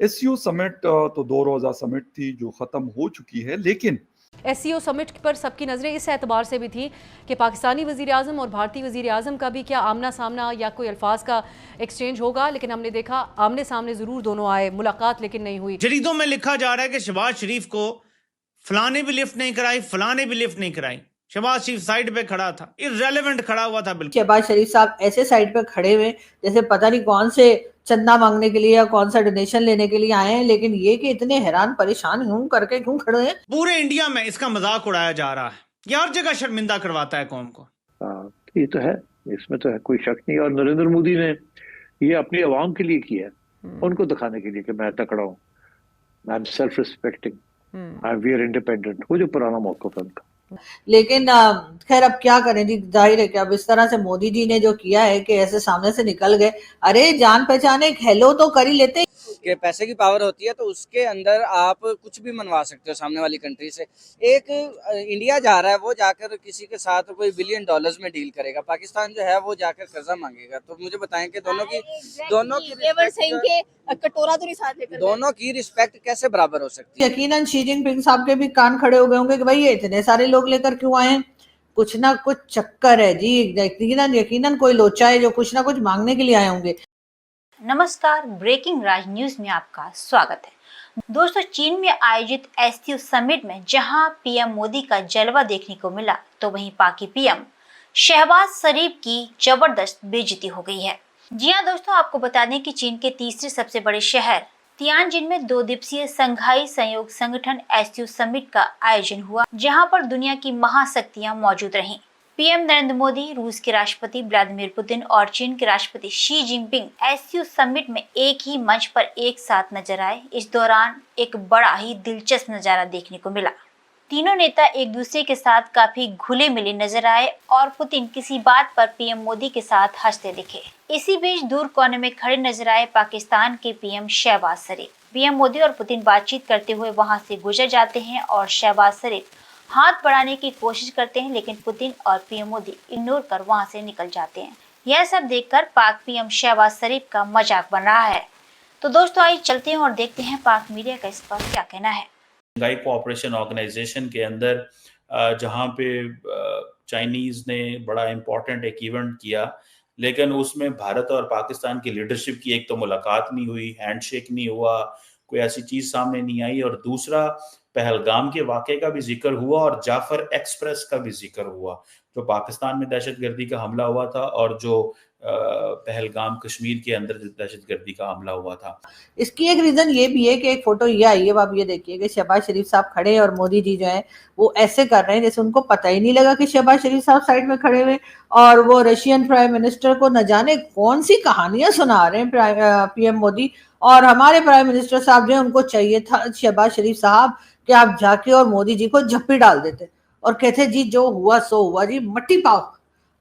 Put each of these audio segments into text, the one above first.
SCO summit तो 2 रोज़ा summit थी जो ख़त्म हो चुकी है, लेकिन एससीओ समिट पर सबकी नज़रें इस एतबार से भी थी कि पाकिस्तानी वज़ीर-ए-आज़म और भारतीय वज़ीर-ए-आज़म का भी क्या आमना सामना या कोई अल्फाज का एक्सचेंज होगा, लेकिन हमने देखा आमने सामने ज़रूर दोनों आए, मुलाकात लेकिन नहीं हुई। जरीदों में लिखा जा रहा है कि शहबाज शरीफ को फलाने भी लिफ्ट नहीं कराई, फलाने भी लिफ्ट नहीं कराई। शहबाज शरीफ साइड पे खड़ा था, इररेलेवेंट खड़ा हुआ था बिल्कुल। शहबाज शरीफ साहब ऐसे साइड पे खड़े हुए जैसे पता नहीं कौन से चंदा मांगने के लिए या कौन सा डोनेशन लेने के लिए आए हैं, लेकिन ये कि इतने हैरान परेशान यूं करके क्यों खड़े हैं। पूरे इंडिया में इसका मजाक उड़ाया जा रहा है, ये हर जगह शर्मिंदा करवाता है कौम को। ये तो है, इसमें तो है कोई शक नहीं। और नरेंद्र मोदी ने ये अपनी आवाम के लिए किया है, उनको दिखाने के लिए कि मैं तकड़ा हूँ, I am self respecting, I am we are independent, वो जो पुराना मौक़िफ़ है उनका। लेकिन खैर अब क्या करें जी, जाहिर है कि अब इस तरह से मोदी जी ने जो किया है कि ऐसे सामने से निकल गए, अरे जान पहचान एक हेलो तो कर ही लेते कि पैसे की पावर होती है तो उसके अंदर आप कुछ भी मनवा सकते हो सामने वाली कंट्री से। एक इंडिया जा रहा है, वो जाकर किसी के साथ कोई बिलियन डॉलर्स में डील करेगा, पाकिस्तान जो है वो जाकर कर्जा मांगेगा। तो मुझे बताएं कि दोनों की रिस्पेक्ट कैसे बराबर हो सकती है। यकीनन शी जिनपिंग साहब के भी कान खड़े हो गए होंगे कि भाई ये इतने सारे लोग लेकर क्यों आए हैं, कुछ ना कुछ चक्कर है जी, यकीनन कोई लोचा है जो कुछ ना कुछ मांगने के लिए आए होंगे। नमस्कार, ब्रेकिंग राज न्यूज में आपका स्वागत है। दोस्तों, चीन में आयोजित एससीओ समिट में जहां पीएम मोदी का जलवा देखने को मिला, तो वहीं पाकि पीएम शहबाज शरीफ की जबरदस्त बेइज्जती हो गई है। जी हां दोस्तों, आपको बता दें कि चीन के तीसरे सबसे बड़े शहर तियानजिन में 2 दिवसीय संघाई सहयोग संगठन एससीओ समिट का आयोजन हुआ, जहां पर दुनिया की महाशक्तियां मौजूद रहीं। पीएम नरेंद्र मोदी, रूस के राष्ट्रपति व्लादिमीर पुतिन और चीन के राष्ट्रपति शी जिनपिंग एससीओ समिट में एक ही मंच पर एक साथ नजर आए। इस दौरान एक बड़ा ही दिलचस्प नजारा देखने को मिला। तीनों नेता एक दूसरे के साथ काफी घुले मिले नजर आए और पुतिन किसी बात पर पीएम मोदी के साथ हंसते दिखे। इसी बीच दूर कोने में खड़े नजर आए पाकिस्तान के पीएम शहबाज शरीफ। पीएम मोदी और पुतिन बातचीत करते हुए वहां से गुजर जाते हैं और शहबाज शरीफ हाथ बढ़ाने की कोशिश करते हैं, लेकिन पुतिन और पीएम मोदी इग्नोर कर वहां से निकल जाते हैं। यह सब देखकर पाक पीएम शहबाज शरीफ का मजाक बन रहा है। तो दोस्तों, आइए चलते हैं और देखते हैं पाक मीडिया का इस पर क्या कहना है। शंघाई कोऑपरेशन ऑर्गेनाइजेशन के अंदर जहां पे चाइनीज ने बड़ा इम्पोर्टेंट एक इवेंट किया, लेकिन उसमें भारत और पाकिस्तान की लीडरशिप की एक तो मुलाकात नहीं हुई, हैंडशेक नहीं हुआ, कोई ऐसी चीज सामने नहीं आई, और दूसरा पहलगाम के वाक़े का भी जिक्र हुआ और जाफर एक्सप्रेस का भी जिक्र हुआ, जो पाकिस्तान में दहशतगर्दी का हमला हुआ था और जो पहलगाम कश्मीर के अंदर दहशतगर्दी का हमला हुआ था। इसकी एक रीजन ये भी है कि एक फोटो ये आई है, आप ये देखिए कि शहबाज शरीफ साहब खड़े हैं और मोदी जी जो है वो ऐसे कर रहे हैं जैसे उनको पता ही नहीं लगा कि शहबाज शरीफ साहब साइड में खड़े हुए, और वो रशियन प्राइम मिनिस्टर को न जाने कौन सी कहानियां सुना रहे हैं पीएम मोदी। और हमारे प्राइम मिनिस्टर साहब जो है उनको चाहिए था शहबाज शरीफ साहब कि आप जाके और मोदी जी को झप्पी डाल देते और कहते जी जो हुआ सो हुआ जी, मट्टी पाओ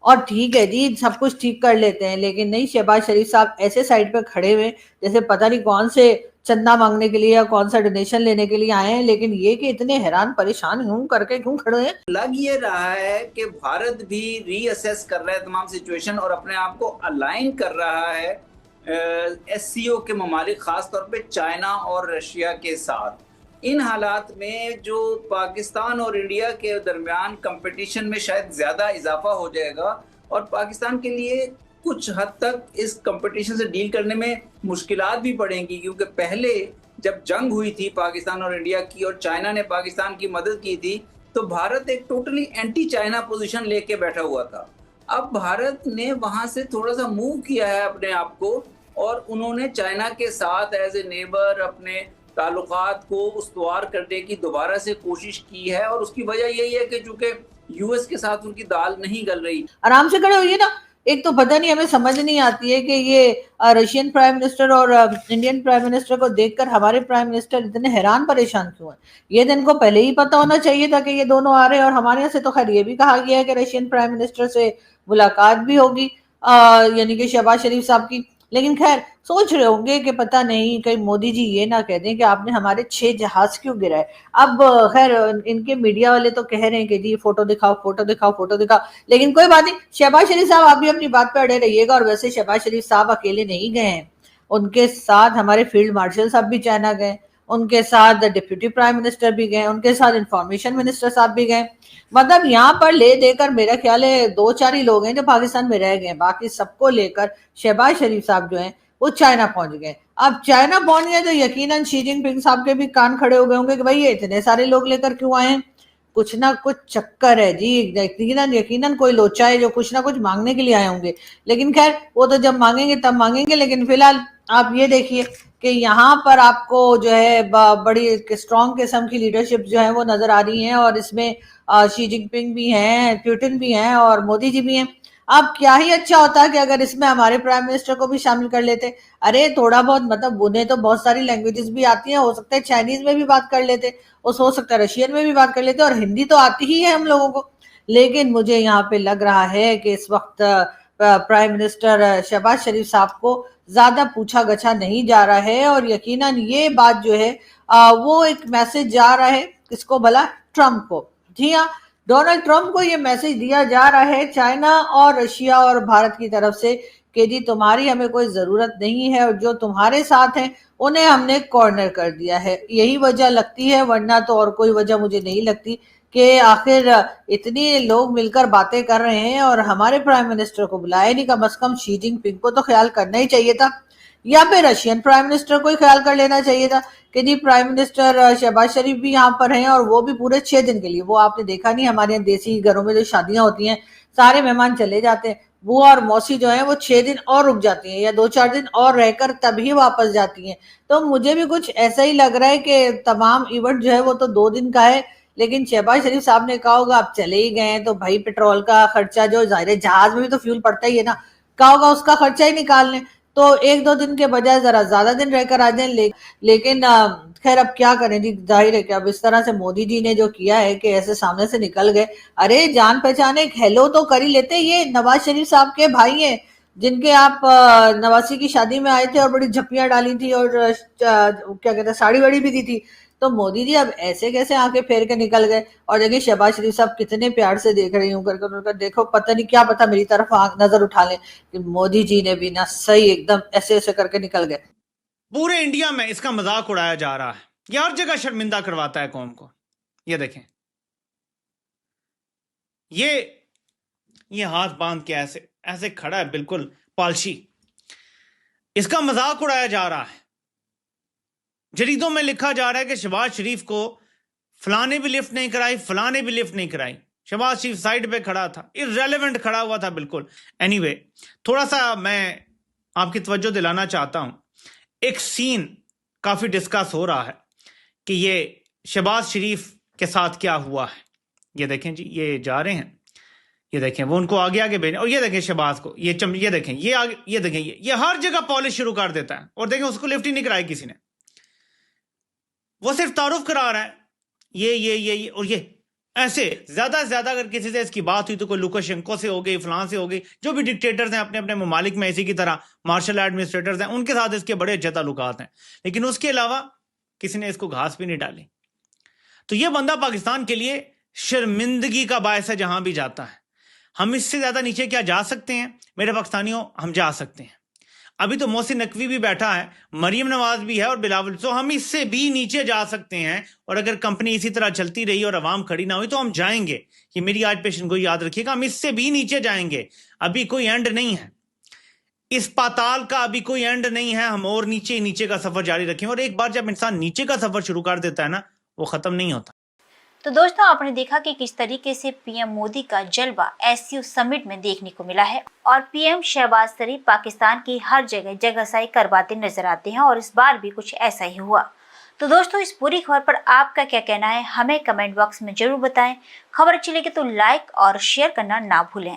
और ठीक है जी, सब कुछ ठीक कर लेते हैं। लेकिन नहीं, शहबाज शरीफ साहब ऐसे साइड पे खड़े हुए जैसे पता नहीं कौन से चंदा मांगने के लिए या कौन सा डोनेशन लेने के लिए आए हैं, लेकिन ये कि इतने हैरान परेशान यूं करके क्यों खड़े हैं। लग ये रहा है कि भारत भी रीअसेस कर रहा है तमाम सिचुएशन और अपने आप को अलाइन कर रहा है एससीओ के ममालिक, खास तौर पे चाइना और रशिया के साथ। इन हालात में जो पाकिस्तान और इंडिया के दरमियान कंपटीशन में शायद ज़्यादा इजाफा हो जाएगा और पाकिस्तान के लिए कुछ हद तक इस कंपटीशन से डील करने में मुश्किलात भी पड़ेंगी, क्योंकि पहले जब जंग हुई थी पाकिस्तान और इंडिया की और चाइना ने पाकिस्तान की मदद की थी, तो भारत एक टोटली एंटी चाइना पोजीशन लेके बैठा हुआ था। अब भारत ने वहाँ से थोड़ा सा मूव किया है अपने आप को और उन्होंने चाइना के साथ एज ए नेबर अपने ताल्लुकात को उस्तवार करने की दोबारा से कोशिश की है। और उसकी वजह यही है कि चूंकि यूएस के साथ उनकी दाल नहीं गल रही। आराम से खड़े होइए ना। एक तो पता नहीं, हमें समझ नहीं आती है कि ये रशियन प्राइम मिनिस्टर और इंडियन प्राइम मिनिस्टर को देखकर हमारे प्राइम मिनिस्टर इतने हैरान परेशान क्यों हैं। ये तो इनको पहले ही पता होना चाहिए था कि ये दोनों आ रहे हैं। और हमारे यहाँ से तो खैर ये भी कहा गया है कि रशियन प्राइम मिनिस्टर से मुलाकात भी होगी, यानी कि शहबाज शरीफ साहब की। लेकिन खैर सोच रहे होंगे कि पता नहीं कहीं मोदी जी ये ना कह दें कि आपने हमारे 6 जहाज क्यों गिराए। अब खैर इनके मीडिया वाले तो कह रहे हैं कि जी फोटो दिखाओ फोटो दिखाओ फोटो दिखाओ, लेकिन कोई बात नहीं, शहबाज शरीफ साहब आप भी अपनी बात पे अड़े रहिएगा। और वैसे शहबाज शरीफ साहब अकेले नहीं गए हैं, उनके साथ हमारे फील्ड मार्शल साहब भी चाइना गए, उनके साथ डिप्यूटी प्राइम मिनिस्टर भी गए, उनके साथ इंफॉर्मेशन मिनिस्टर साहब भी गए। मतलब यहाँ पर ले देकर मेरा ख्याल है 2-4 ही लोग हैं जो पाकिस्तान में रह गए, बाकी सबको लेकर शहबाज शरीफ साहब जो हैं वो चाइना पहुंच गए। अब चाइना पहुंच गए तो यकीनन शी जिनपिंग साहब के भी कान खड़े हो गए होंगे कि भाई ये इतने सारे लोग लेकर क्यों आए हैं, कुछ ना कुछ चक्कर है जी, यकीनन कोई लोचा है जो कुछ ना कुछ मांगने के लिए आए होंगे। लेकिन खैर वो तो जब मांगेंगे तब मांगेंगे, लेकिन फिलहाल आप ये देखिए कि यहाँ पर आपको जो है बड़ी स्ट्रॉन्ग किस्म की लीडरशिप जो है वो नजर आ रही है, और इसमें शी जिनपिंग भी हैं, पुतिन भी हैं और मोदी जी भी हैं। अब क्या ही अच्छा होता है कि अगर इसमें हमारे प्राइम मिनिस्टर को भी शामिल कर लेते। अरे थोड़ा बहुत, मतलब उन्हें तो बहुत सारी लैंग्वेजेस भी आती हैं, हो सकता है चाइनीज में भी बात कर लेते, हो सकता है रशियन में भी बात कर लेते, और हिंदी तो आती ही है हम लोगों को। लेकिन मुझे यहाँ पे लग रहा है कि इस वक्त प्राइम मिनिस्टर शहबाज शरीफ साहब को ज्यादा पूछा गछा नहीं जा रहा है, और यकीनन ये बात जो है वो एक मैसेज जा रहा है किसको भला, ट्रम्प को। जी हाँ, डोनाल्ड ट्रम्प को ये मैसेज दिया जा रहा है चाइना और रशिया और भारत की तरफ से कि जी तुम्हारी हमें कोई जरूरत नहीं है, और जो तुम्हारे साथ हैं उन्हें हमने कॉर्नर कर दिया है। यही वजह लगती है, वरना तो और कोई वजह मुझे नहीं लगती कि आखिर इतने लोग मिलकर बातें कर रहे हैं और हमारे प्राइम मिनिस्टर को बुलाया नहीं। कम से कम शी जिनपिंग को तो ख्याल करना ही चाहिए था, या फिर रशियन प्राइम मिनिस्टर को ही ख्याल कर लेना चाहिए था कि जी प्राइम मिनिस्टर शहबाज शरीफ भी यहाँ पर हैं, और वो भी पूरे 6 दिन के लिए। वो आपने देखा नहीं, हमारे यहाँ देसी घरों में जो शादियां होती हैं सारे मेहमान चले जाते हैं, बुआ और मौसी जो है वो 6 दिन और रुक जाती हैं या 2-4 दिन और रहकर तभी वापस जाती हैं। तो मुझे भी कुछ ऐसा ही लग रहा है कि तमाम इवेंट जो है वो तो 2 दिन का है, लेकिन शहबाज शरीफ साहब ने कहा होगा अब चले ही गए हैं तो भाई पेट्रोल का खर्चा, जो जाहिर है जहाज में भी तो फ्यूल पड़ता ही है ना, कहा होगा उसका खर्चा ही निकाल लें, तो 1-2 दिन के बजाय जरा ज्यादा दिन रहकर आ जाए। लेकिन खैर अब क्या करें जी, जाहिर है कि अब इस तरह से मोदी जी ने जो किया है कि ऐसे सामने से निकल गए। अरे जान पहचान एक हेलो तो कर ही लेते, ये नवाज शरीफ साहब के भाई हैं जिनके आप नवासी की शादी में आए थे और बड़ी झप्पियां डाली थी और क्या कहते हैं साड़ी वाड़ी भी दी थी। तो मोदी जी अब ऐसे कैसे आके फेर के निकल गए, और देखिए शहबाज शरीफ साहब कितने प्यार से देख रही हूँ करके, देखो पता नहीं क्या पता मेरी तरफ नजर उठा लें कि मोदी जी ने भी ना सही एकदम ऐसे ऐसे करके निकल गए। पूरे इंडिया में इसका मजाक उड़ाया जा रहा है, ये हर जगह शर्मिंदा करवाता है कौम को। ये देखें, ये हाथ बांध के ऐसे ऐसे खड़ा है, बिल्कुल पालशी। इसका मजाक उड़ाया जा रहा है। जरीदों में लिखा जा रहा है कि शहबाज शरीफ को फलाने भी लिफ्ट नहीं कराई, फलाने भी लिफ्ट नहीं कराई। शहबाज शरीफ साइड पे खड़ा था, इररेलेवेंट खड़ा हुआ था बिल्कुल। एनीवे, थोड़ा सा मैं आपकी तवज्जो दिलाना चाहता हूं। एक सीन काफी डिस्कस हो रहा है कि ये शहबाज शरीफ के साथ क्या हुआ है। ये देखें जी, ये जा रहे हैं, ये देखें वो उनको आगे आगे भेजें, और ये देखें शहबाज को, ये देखें, ये आगे, ये देखें, ये हर जगह पॉलिश शुरू कर देता है। और देखें उसको लिफ्ट ही नहीं कराई किसी ने, वो सिर्फ तारुफ करा रहा है, ये और ये ऐसे। ज्यादा से ज्यादा अगर किसी से इसकी बात हुई तो कोई लुकाशेंको से हो गई, फलां से हो गई, जो भी डिक्टेटर्स हैं अपने अपने ममालिक में, इसी की तरह मार्शल एडमिनिस्ट्रेटर्स हैं, उनके साथ इसके बड़े अच्छे ताल्लुकात हैं। लेकिन उसके अलावा किसी ने इसको घास भी नहीं डाली। तो ये बंदा पाकिस्तान के लिए शर्मिंदगी का बायस है जहां भी जाता है। हम इससे ज्यादा नीचे क्या जा सकते हैं मेरे पाकिस्तानियों? हम जा सकते हैं। अभी तो मोहसिन नकवी भी बैठा है, मरियम नवाज भी है और बिलावल, तो हम इससे भी नीचे जा सकते हैं। और अगर कंपनी इसी तरह चलती रही और आवाम खड़ी ना हुई तो हम जाएंगे। ये मेरी आज पेशन को याद रखिएगा, हम इससे भी नीचे जाएंगे। अभी कोई एंड नहीं है, इस पाताल का अभी कोई एंड नहीं है। हम और नीचे नीचे का सफर जारी रखेंगे, और एक बार जब इंसान नीचे का सफर शुरू कर देता है ना, वो खत्म नहीं होता। तो दोस्तों, आपने देखा कि किस तरीके से पीएम मोदी का जलवा एससीओ समिट में देखने को मिला है, और पीएम शहबाज शरीफ पाकिस्तान की हर जगह जगहसाई करवाते नजर आते हैं, और इस बार भी कुछ ऐसा ही हुआ। तो दोस्तों, इस पूरी खबर पर आपका क्या कहना है, हमें कमेंट बॉक्स में जरूर बताएं। खबर अच्छी लगे तो लाइक और शेयर करना ना भूलें।